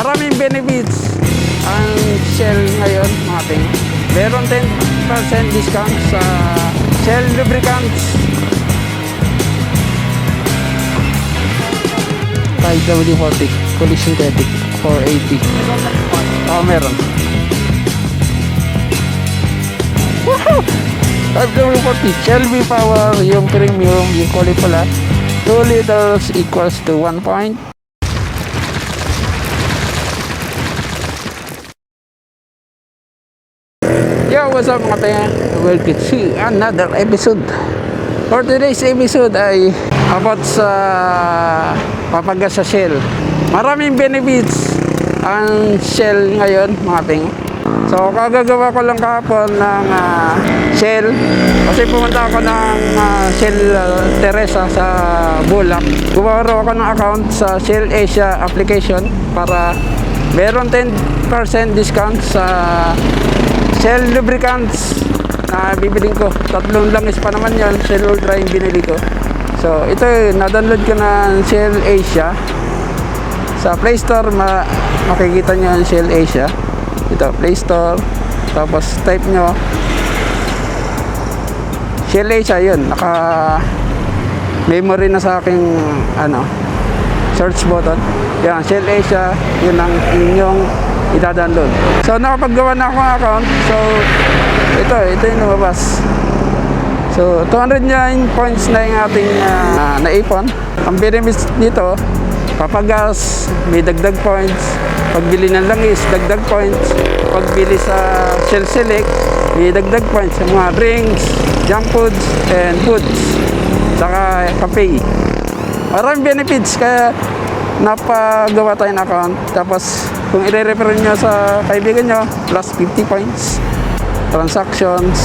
Maraming benefits ang Shell ngayon, mga ting. Meron 10% discount sa Shell lubricants. 5W40 fully synthetic 480. Meron. Woohoo! 5W40 Shell V-Power, yung premium, yung kulay pula. 2 liters equals to 1 point. Yo, what's up mga tayo? Welcome to another episode. For today's episode ay about sa papagas sa Shell. Maraming benefits ang Shell ngayon mga ting. So kagagawa ko lang kahapon ng Shell kasi pumunta ako ng Shell Teresa sa Bulac. Gumawa ako ng account sa Shell Asia application para meron 10% discount sa Shell lubricants na bibiling ko. 3 langis pa naman yan. Shell Ultra yung binili ko. So ito, na-download ko na Shell Asia sa Play Store. Makikita nyo yung Shell Asia. Ito, Play Store. Tapos type nyo Shell Asia, yun. Naka memory na sa aking search button. Yan, Shell Asia. Yun ang inyong ita-download. So nakapaggawa na akong account. So ito yung lumabas. So 209 points na yung ating naipon. Ang benefits dito, papagas, may dagdag points. Pagbili ng langis, dagdag points. Pagbili sa Shell Select, may dagdag points sa mga drinks, junk foods, and foods. Saka cafe. Maraming benefits, kaya napagawa tayo ng account. Tapos kung i-refer nyo sa kaibigan nyo, plus 50 points. Transactions.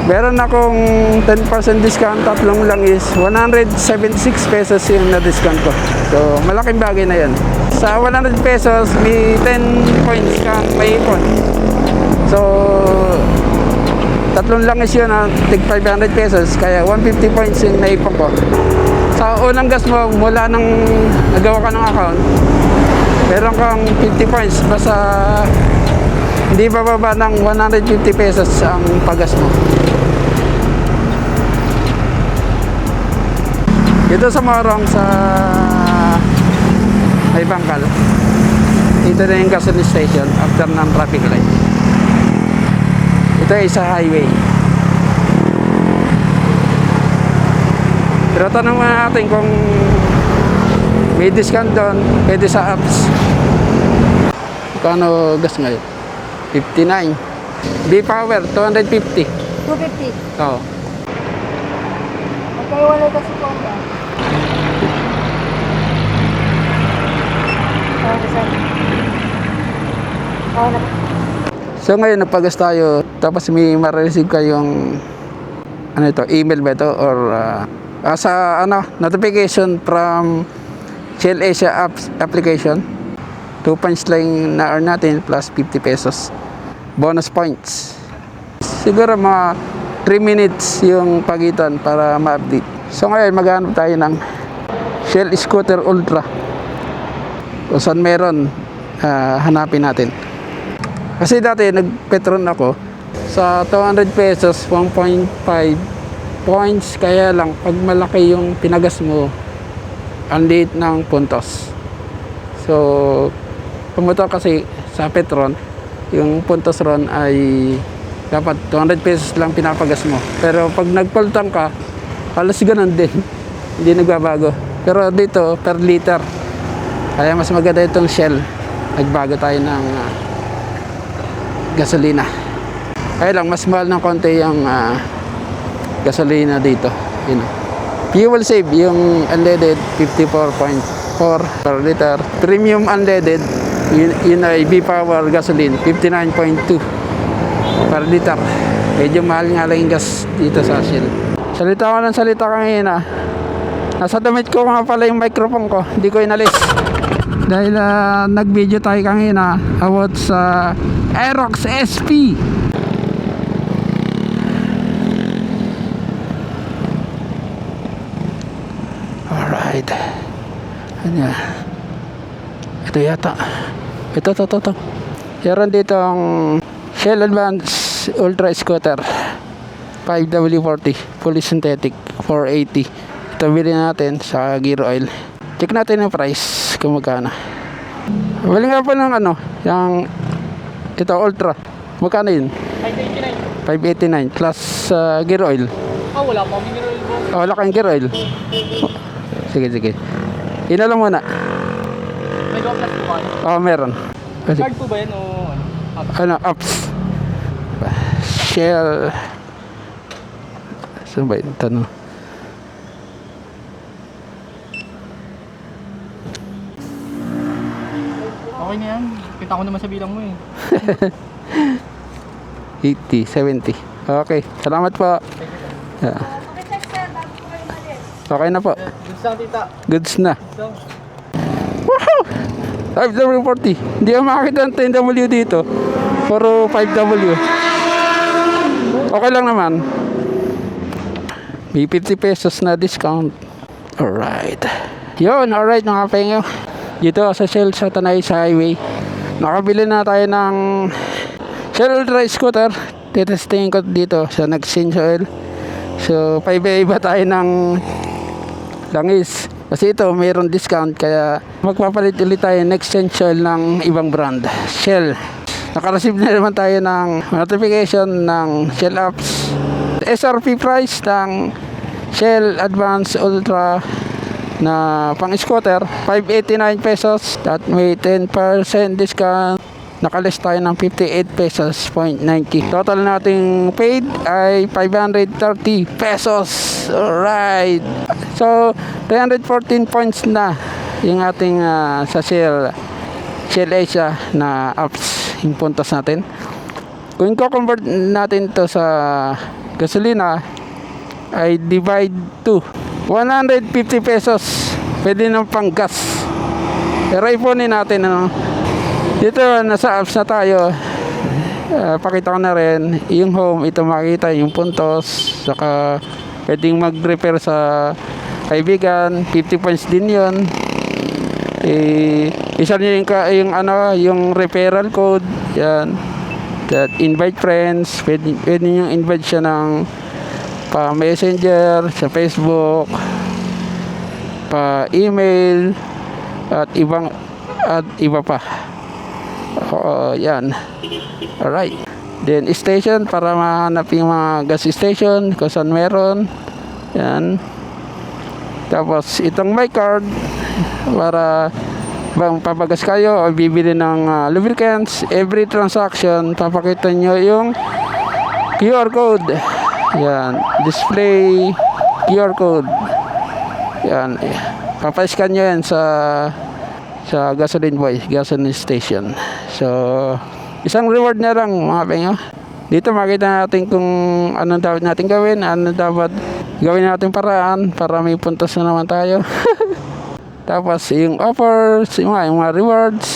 Meron akong 10% discount, 3 lang is 176 pesos yung na-discount ko. So malaking bagay na yun. Sa 100 pesos, may 10 points kang maipon. So 3 lang is yun, tig 500 pesos. Kaya 150 points yung naipon ko. Sa unang gas mo, mula nang nagawa ka ng account, meron kang 50 points. Basta hindi bababa ng 150 pesos ang pagas mo. Dito sa Morong, sa may bangkal, ito na yung gasoline station after ng traffic light. Ito ay sa highway. Pero tanong natin kung may discount doon, pwede sa apps. Kano gas ngayon? 59. V-Power, 250. 250. Oo. Magkaiwalay kasi po ang gas. So ngayon napagas tayo, tapos may ma-receive kayong email ba ito or notification from Shell Asia application. 2 points lang na earn natin plus 50 pesos bonus points. Siguro mga 3 minutes yung pagitan para ma-update. So ngayon maghanap tayo ng Shell Scooter Ultra. Kung saan meron, hanapin natin. Kasi dati nag-petron ako sa 200 pesos 1.5 points, kaya lang pag malaki yung pinagas mo, ang liit ng puntos. So pumunta kasi sa Petron, yung puntos ron ay dapat 200 pesos lang pinapagas mo. Pero pag nagpultang ka, halos ganun din. Hindi nagbabago. Pero dito, per liter. Kaya mas maganda itong Shell. Nagbago tayo ng gasolina. Kaya lang, mas mahal ng konti yung gasolina dito. Yun. Fuel save, yung unleaded, 54.4 per liter. Premium unleaded, yun ay V-Power gasoline, 59.2 per liter. Medyo mahal nga lang yung gas dito sa Shell. Salita ko ng salita kanina. Nasa damit ko nga pala yung microphone ko, hindi ko inalis. Dahil nag-video tayo kanina about sa Aerox SP. Alright. Ano? Ito yata. Ito. Meron dito ang Shell Advance Ultra Scooter 5W40 fully synthetic 480. Ito bilhin natin sa Gear Oil. Check natin yung price kung magkano. Bili nga pa ng yung ito Ultra. Magkano yun? 589 plus Gear Oil. Wala pa kami Gear Oil po. Wala kang Gear Oil. Sige. Ina lang muna. May go plus po ba? Meron. Kasi, Card po ba yan o ano? apps. Shell. Saan ba yung tanong? Okay na yan. Kita ko naman sa bilang mo eh. 80, 70. Okay. Salamat po. Yeah. Pakicheck sir, bago po kayo malis. Okay na po. Goods lang tita. Goods na. Goods lang. Woohoo! 5W40. Hindi ako makakita ng 10W dito. Puro 5W. Okay lang naman. May 50 pesos na discount. Alright. Yun, alright mga penyo. Dito sa Shell sa Tanay sa highway. Nakabili na tayo ng Shell Ultra Scooter. Titestingin ko dito sa nag-change oil. So, paiba-iba tayo ng langis. Kasi ito, mayroon discount. Kaya magpapalit ulit tayo next change oil ng ibang brand. Shell. Nakareceive na naman tayo ng notification ng Shell apps. SRP price ng Shell Advance Ultra na pang scooter 589 pesos at may 10% discount. Nakalist tayo ng 58 pesos .90. Total nating paid ay 530 pesos. Alright. So 314 points na yung ating sa Shell Asia na apps yung puntos natin. Kung ko-convert natin to sa gasolina ay divide to 150 pesos. Pwede nang pang gas. Pero ipunin natin dito nasa apps na tayo. Pakita ko na rin yung home, ito makita yung puntos, saka pwedeng mag-repair sa kaibigan, 50 points din yun. Isa nyo yung referral code yan, that invite friends, pwede nyo invite siya ng pa messenger, sa Facebook, pa email at iba pa. Yan. Alright. Then station para mahanap yung mga gas station kung saan meron. Yan. Tapos itong my card para bang papagas kayo o bibili ng lubricants. Every transaction papakita nyo yung QR code. Yan. Display QR code. Yan. Papascan nyo yan sa gasoline station. So, isang reward na lang mga penyo. Dito makita natin kung anong dapat natin gawin, anong dapat gawin natin paraan para may puntos na naman tayo. Tapos yung offers, yung mga rewards.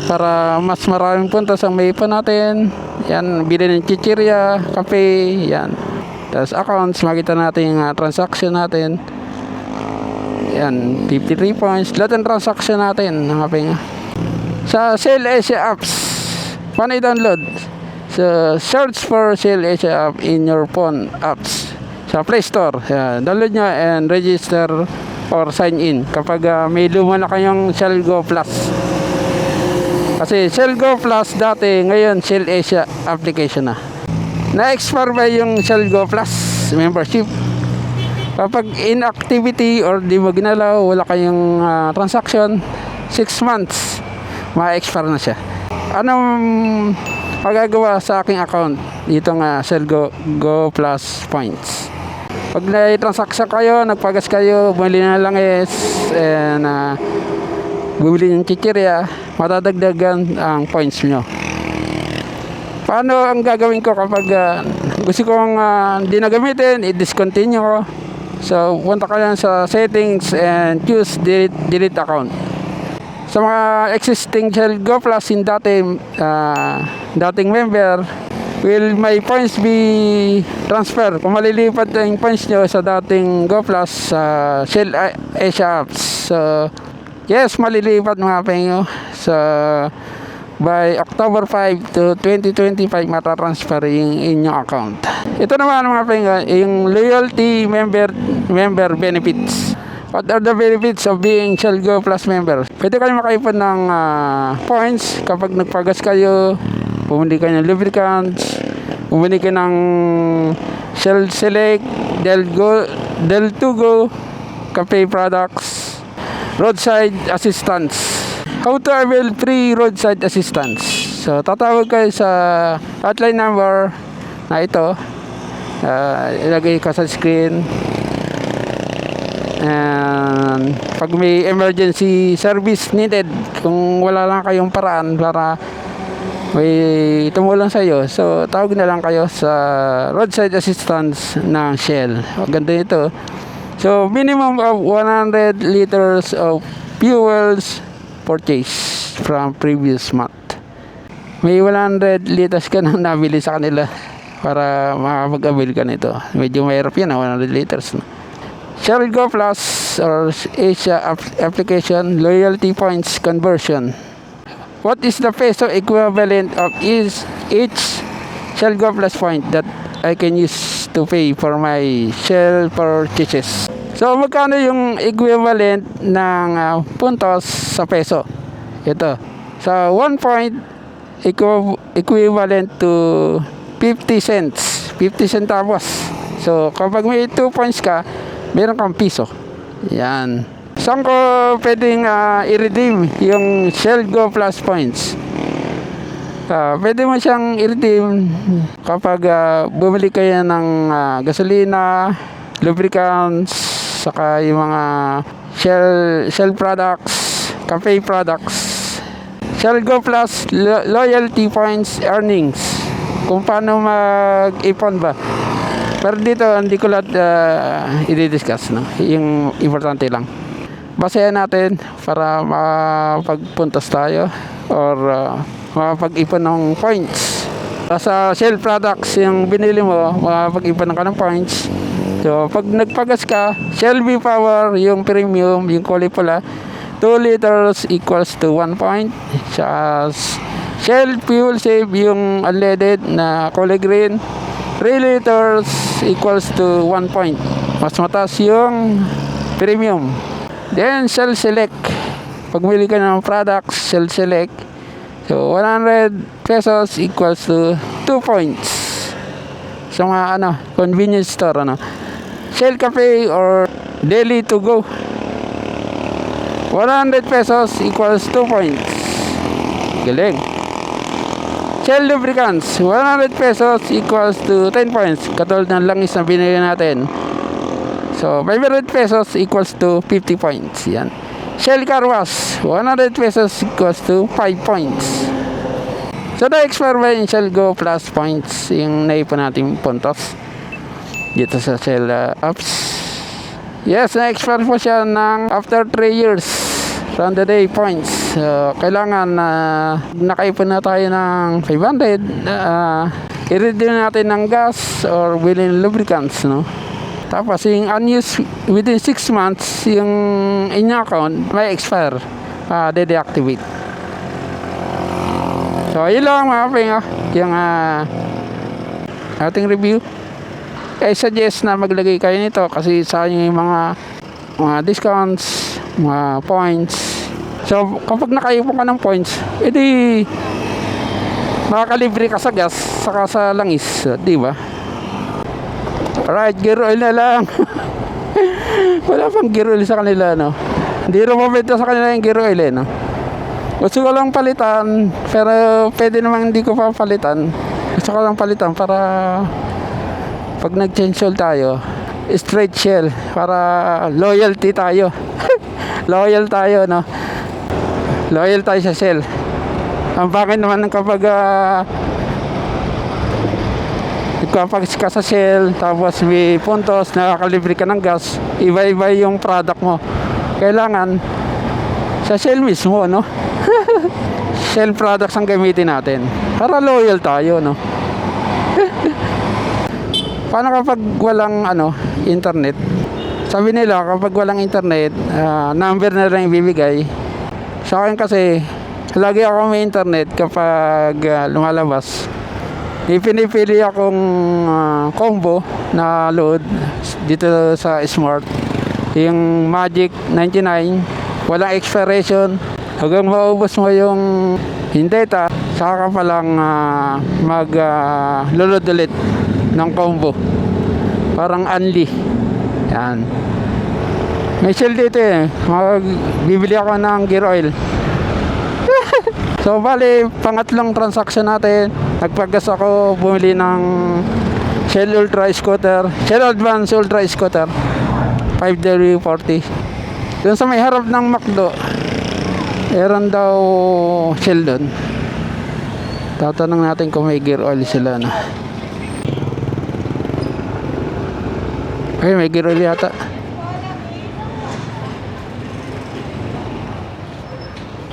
Para mas maraming puntos ang may ipon natin. Yan, bili ng chichirya, kape, yan. Tapos accounts, makita natin yung transaction natin. Yan, 53 points. Lahat ng transaction natin, mga penga. Sa Shell Asia apps, paano i-download? So, search for Shell Asia app in your phone apps. Sa Play Store. Yan, download nyo and register or sign in kapag may luma na kayong Shell Go Plus. Kasi Shell Go Plus dati, ngayon Shell Asia application na. Na-expire ba yung Shell Go Plus membership? Kapag inactivity or di mo ginalaw, wala kayong transaction, 6 months, ma-expire na siya. Anong magagawa sa aking account? Itong Shell Go Plus points. Pag na-transaction kayo, nagpagas kayo, bumili na lang and bumili ng chichirya, matadagdagan ang points nyo. Paano ang gagawin ko kapag gusto kong hindi na gamitin, i-discontinue ko? So, punta ka lang sa settings and choose delete account. Sa mga existing Shell Go Plus in dating member, will my points be transfer? Kung malilipat yung points nyo sa dating Go Plus sa Shell Asia apps, so Yes, malilipat mga pengo sa by October 5 to 2025 matatransfer yung inyong account. Ito naman mga pengo, yung loyalty member benefits. What are the benefits of being Shell Go Plus member? Pwede kayo makaipon ng points kapag nagpagas kayo, bumili kayo ng lubricants, bumili kayo ng Shell Select, Del Tugo, cafe products, roadside assistance. How to avail free roadside assistance? So, tatawag kayo sa hotline number na ito. Ilagay ka sa screen. And pag may emergency service needed, kung wala lang kayong paraan para may tumulong sa iyo, so tawag na lang kayo sa roadside assistance ng Shell. Ganda ito. So minimum of 100 liters of fuels purchase from previous month. May 100 liters ka nang nabili sa kanila para makapag-avail ka nito. Medyo mahirap yan, 100 liters. Shell Go Plus or Asia application loyalty points conversion. What is the peso equivalent of each Shell Go Plus point that I can use to pay for my Shell purchases? So magkano yung equivalent ng puntos sa peso? Ito. Sa 1 point equivalent to 50 cents. 50 centavos. So kapag may 2 points ka, meron kang piso. Yan. Saan ko pwedeng i-redeem yung Shell Go Plus points? Pwede mo siyang i-redeem kapag bumili kayo ng gasolina, lubricants, saka yung mga Shell products, cafe products. Shell Go Plus loyalty points earnings. Kung paano mag-ipon ba? Pero dito, hindi ko lahat i-discuss, no? Yung importante lang. Basayan natin para makapagpuntos tayo or makapag-ipon ng points. Sa Shell products, yung binili mo, makapag-ipon ka ng points. So, pag nagpagas ka, Shell V-Power, yung premium, yung kulay pula, 2 liters equals to 1 point. Sa Shell Fuel Save, yung unleaded na kulay green, 3 liters equals to 1 point. Mas mataas yung premium. Then, Shell Select. Pag mili ka ng products, Shell Select. So, 100 pesos equals to 2 points. So, mga convenience store, Shell Cafe or Daily to Go. 100 pesos equals 2 points. Galing. Shell lubricants, 100 pesos equals to 10 points. Katulad ng langis na binili natin. So, 500 pesos equals to 50 points. Yan. Shell car wash, 100 pesos equals to 5 points. So, na-expire ba yung Shell Go Plus points yung naipon natin puntos dito sa Shell apps? Yes, na-expire po siya ng after 3 years from the day points. So, kailangan nakaipon na tayo ng 500. I-redeem natin ng gas or bilhin lubricants, no? Tapos, yung unused within 6 months, yung inyong account may expire. De-deactivate. So, yun lang mga penga. Yung ating review. I suggest na maglagay kayo nito kasi sa inyo yung mga discounts, mga points. So, kapag nakaipon ka ng points, edi makakalibre ka sa gas, saka sa langis, di ba? Alright, gear oil na lang. Wala pang gear oil sa kanila, no? Hindi rin mabenta sa kanila yung gear oil, no? Gusto ko lang palitan, pero pwede naman hindi ko pa palitan. Gusto ko lang palitan para pag nag-change oil tayo, straight Shell, para loyalty tayo. Loyal tayo, no? Loyal tayo sa Shell. Ang bakit naman kapag kapag ka sa Shell, tapos may puntos, nakakalibre ka ng gas, iba-iba yung product mo. Kailangan sa Shell mismo, no? Shell products ang gamitin natin para loyal tayo, no? Paano kapag walang internet? Sabi nila kapag walang internet, number na lang ibibigay. Sa akin kasi, lagi ako may internet kapag lumalabas. Pinipili akong combo na load dito sa Smart. Yung Magic 99, walang expiration. Hanggang maubos mo yung data, saka ka palang mag-load ulit ng combo. Parang unli. Yan. May sale dito eh. Bibili ako ng gear oil. So bali, pangatlong transaction natin. Nagpagas ako bumili ng Shell Ultra Scooter, Shell Advance Ultra Scooter 5W40. Doon sa may harap ng McDo, meron daw Shell doon. Tatanong natin kung may gear oil sila na. Ay, may gear oil yata.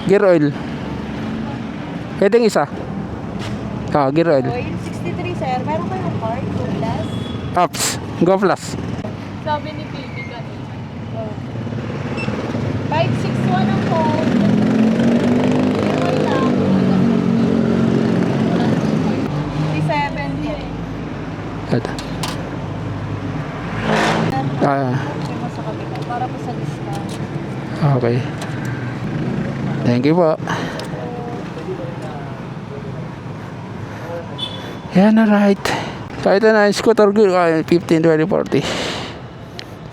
Gear oil. Pwedeng isa. Gear oil. Oil, 63 sir. Meron kayong card? Go plus? Ups. Go plus. Sabi ni Baby kanina. 561 ang code. Oil lang. 370. Ito. Check mo sa kabila. Para po sa discount. Okay. Thank you po. Yan, alright. So ito na, scooter gear 15, 20, 40.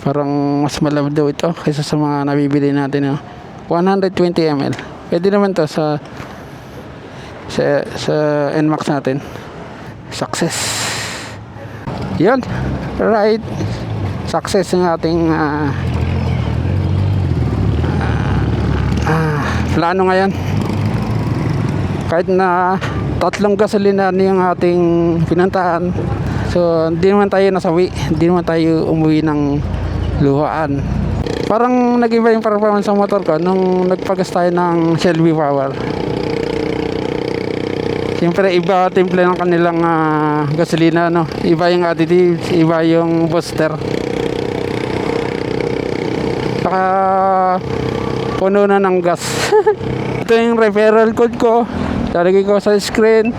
Parang mas malawad daw ito kaysa sa mga nabibili natin. 120 ml. Pwede naman to sa NMAX natin. Success. Yan. Alright. Success ng ating plano ngayon. Kahit na 3 gasolina yung ating pinuntahan, so hindi naman tayo nasawi, hindi naman tayo umuwi ng luhaan. Parang nag-iba yung performance sa motor ko nung nagpagas tayo ng Shell V-Power. Siyempre iba timple ng kanilang gasolina, no? Iba yung additives, iba yung booster. Saka puno na ng gas. Ito yung referral code ko. Lalagay ko sa screen.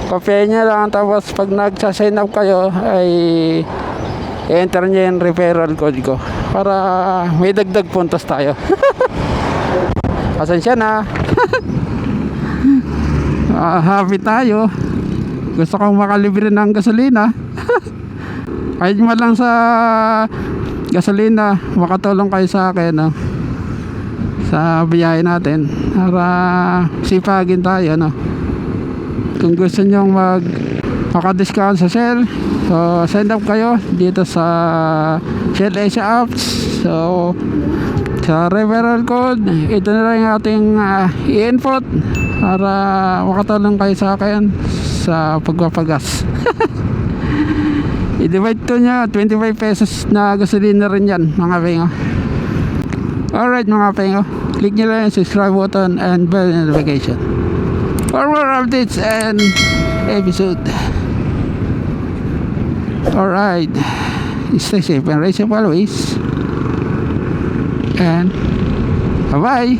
Kopya niya lang. Tapos pag nagsa-sign up kayo ay enter niya yung referral code ko para may dagdag puntos tayo. Pasensya na. Happy tayo. Gusto kong makalibre ng gasolina. Kahit mo lang sa gasolina, makatulong kayo sa akin, no? Sa biyahe natin para sipagin tayo, no? Kung gusto nyo maka-discount sa Shell, so send up kayo dito sa Shell Asia apps. So sa referral code, ito na lang yung ating i-input para makatulong kayo sa akin sa pagpapagas. I-divide to nya 25 pesos na gasolina rin yan, mga pengo. Alright mga pengo, click nyo lang yung subscribe button and bell notification for more updates and episode. Alright, stay safe and race safe always, and bye bye.